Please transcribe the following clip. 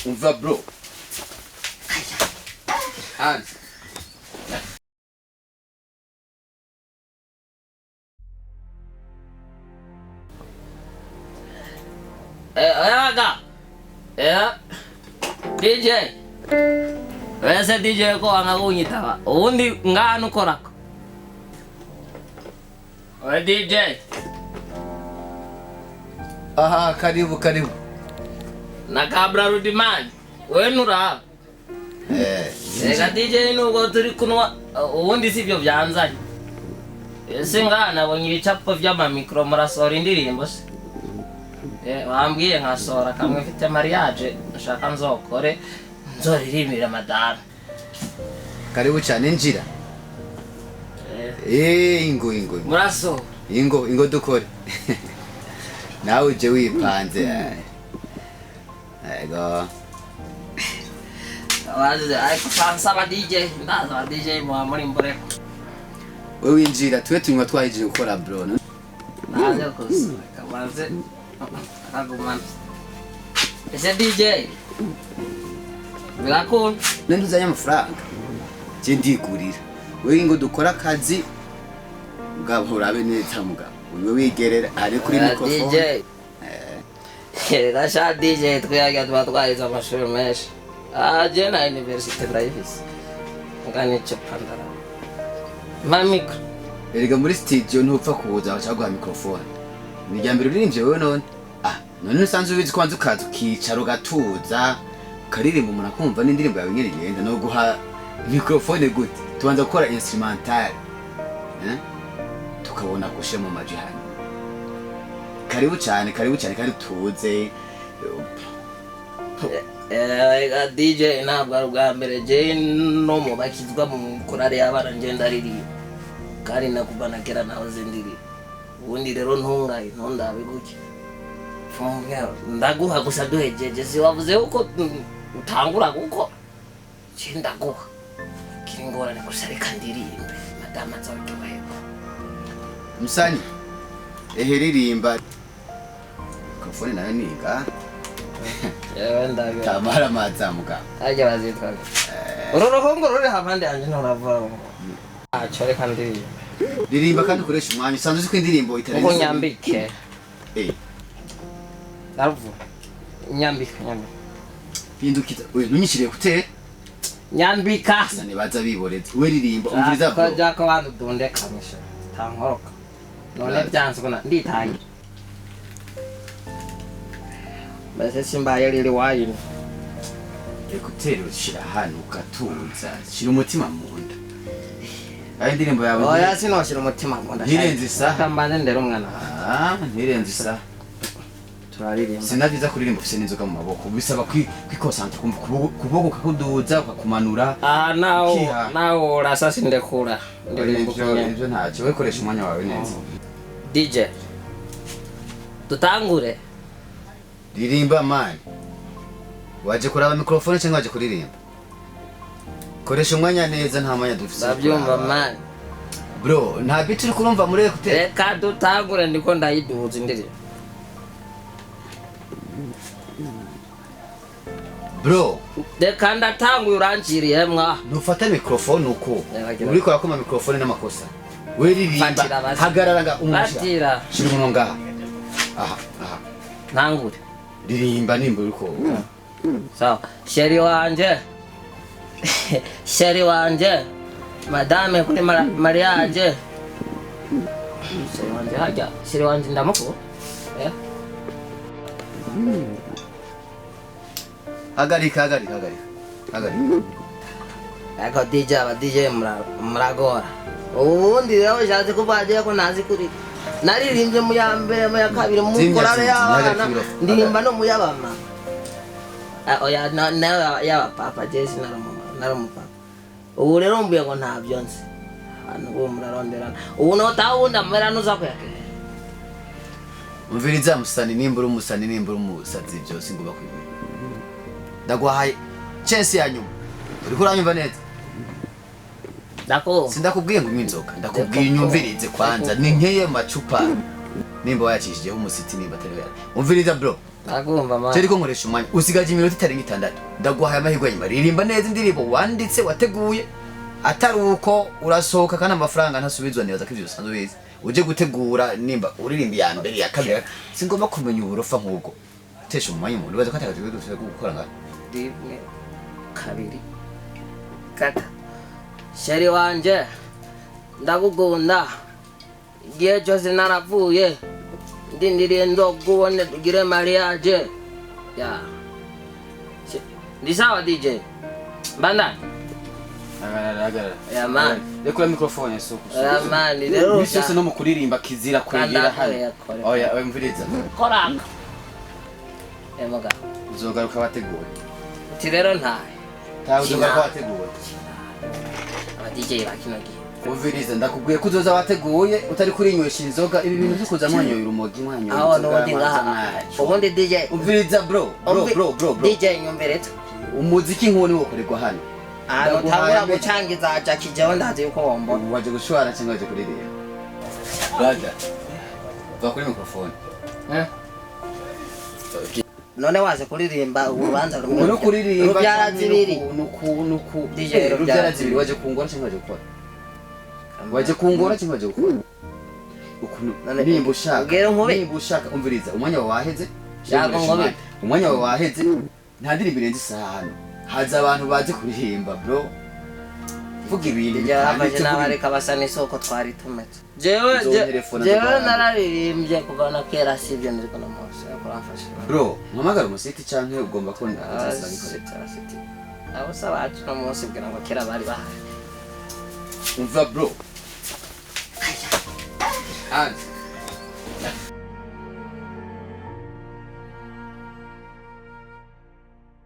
umva bro. Hands. Aga. DJ. Wese DJ ko angakunyita. Undi ngano korako. Oye DJ. Aha, karibu. Nakabra rudimani. Wenura. Ega DJ nuko turi kunwa ubundi sivyo byanzanye. Ese ngana bonye ibicapo vy'ama micro murasora indirimbo se. Wambwiye nkasora kamwe mfite mariage nshaka nzokore nzoririmira madame. Karibu cyane njira. Ingo. Muraso. Ingo dukore. Nawe uje wipanze. Ego. Ariko fansaba DJ, ndaza DJ muri imboregwa. Wewe winjira tuwe tunywa twahije gukora bro. Naje kusa kabanze akagumana. Ese DJ. Birakunda. Nenduzanya amafaranga. Je ndigurira. Wewe ngo dukora akazi ngabo urabe neza mugabo. Wewe wigerera ari kuri microphone. Gasha DJ twayaga twatwayiza amashuri menshi. Je na university ndayifise. Ngani chapandara. Mamiko. Erega muri studio ntupfa kuza bacaguha microphone. Ni ryambere uririmvye wewe none. None usanzwe ubizi kwanza ukaza ukicara ugatuza. Ukaririmba umuntu akumva n'indirimbo yawe nyene igenda no guha microphone gute. Tubanza gukora instrumental. Tukabona kushe mu majihani. Karibu cyane kandi tuze. DJ ntabwo ari ubwa mbere je no mu bakizwa mu korale y'abana ngenda aririmba kandi nakubana kera naho zindiri ubundi rero ntundabe guke funga ndaguha gusa duhejeje si wavuze uko utangura guko ndaguha kiringorane gusa reka ndirimbe madama nzabikubaheko Musani eheririmba mikrofone nayo niga ndaga tamara mazamuka ajya bazitwa urorohongo ruri hamande yanje nturava chore kandi ririmba kandi ukoresha umwanya usanzwe uzi ko indirimbo itarenze uko nyambike Narvu nyambika pindukiza we nunyishiriye kute nyambika sane baza biboretse we ririmba umviriza bro ko jako bantu dunde kamisha tankoroka none byanze kuna nditangira base simbaye riri wayini ekuteri ushira hano ukatunza shira umutima munda ayi ndirimbo yawe oya sinoshira umutima munda ntirenze isa kambanze ndero umwana ntirenze isa turaririmba sinaviza kuririmba ufise n'inzoga mu maboko bisaba kwikosanta kumva kuboko kakuduza ukakumanura nawo urasasi ndekura ndirimbo ivyo ntacyo we koresha umwanya wawe neza DJ tutangure ririmba mani waje kuraba mikrofone cyangwa waje kuririmba koresha umwanya neza nta mwanya dufise ndabyumva mani bro nta beat uri kurumva muri ekute reka dutangure ndiko ndayiduza indirimbo bro reka ndatanguye uranjiriye mwa nufata mikrofone uko uri kurakoma mikrofone n'amakosa we ririmba hagarara nga umushira shira umuntu ngaha aha ntangure ririmba nimba uriko sawa sheri wanje madame kuri mariage sheri wanje ndamuko hagarika eko DJ muragora ubundi rero shaje kubaje ko nazi kuri naririmbye mu ya mbere mu ya kabiri mu korale y'abana ndirimba no mu yabama oya na ya papa Jesse naramu papa ubu rero mbuye ngo ntabyo nzi hano ubu muraronderana ubu no tawunda mera nuza kwake umviriza musani nimbura umusazi byose ngo bakwiye ndagwahaye chance ya nyuma uri kuranyumva neza dako sindakubwiye ngo inzoka ndakubwiye nyumvirize kwanza ni nkeye macupa nimba wayacishije umusiti nimba atari umviriza bro nagumva man Jeriko nkoresha umwanya usigaje iminota itarenga 6 ndaguhaye amahirwe nyuma ririmba neza indirimbo wanditse wateguye atari uko urasohoka kana amafaranga ntasubizwa neza ko ivyo usanzwe bizi uje gutegura nimba uririmba ya mbere ya kabiri singomba kumenya uburofa nk'ubwo tesha umwanya umuntu baza kwataka dufite gukora ngaho rimwe kabiri kata sheri wanje ndagukunda igihe cyose naravuye ndindiriye ndogubone tugire mariage ya ndi sawa DJ banda agara ya man rekura microphone soko ya man rero bise no mu kuririmba kizira kwegera hano oya mviriza koranga emoga uzogaruka wateguye ti rero ntaye tawe uzogaruka wateguye aba DJ bakinogi umviriza ndakubwiye ko uzoza wateguye utari kurinywesha inzoga ibi bintu byo kuza mwanyoye urumogi mwanyoye aho n'ubundi ngaha ubundi DJ umviriza bro DJ nyumbereta umuziki nk'uwo niwo ukorerwa hano tangura gucangiza Jackie jewe ndazi yuko wombona waje gushwara cyangwa waje kuririmba brother va kuri microphone none waze kuririmba urubanza rumwe no kuririmba rubyara zibiri nuku DJ rubyara zibiri waje kungora cyangwa waje gukora waje kungora cyangwa waje gukora nimba ushaka umviriza umwanya wawe waheze umwanya wawe waheze nta ndirimbo irenze isaha hano haza abantu baje kuririmba bro vuga ibintu byarabaje n'abareka basa n'isoko twari tumetse jewe nararirimbye kuva na kera sibyo ndiko no mose kuramfasha bro mpamagara umusiti canke ugomba ko ndazasanga abo sabacu no mose bwira ngo kera bari bahari umva bro Hands.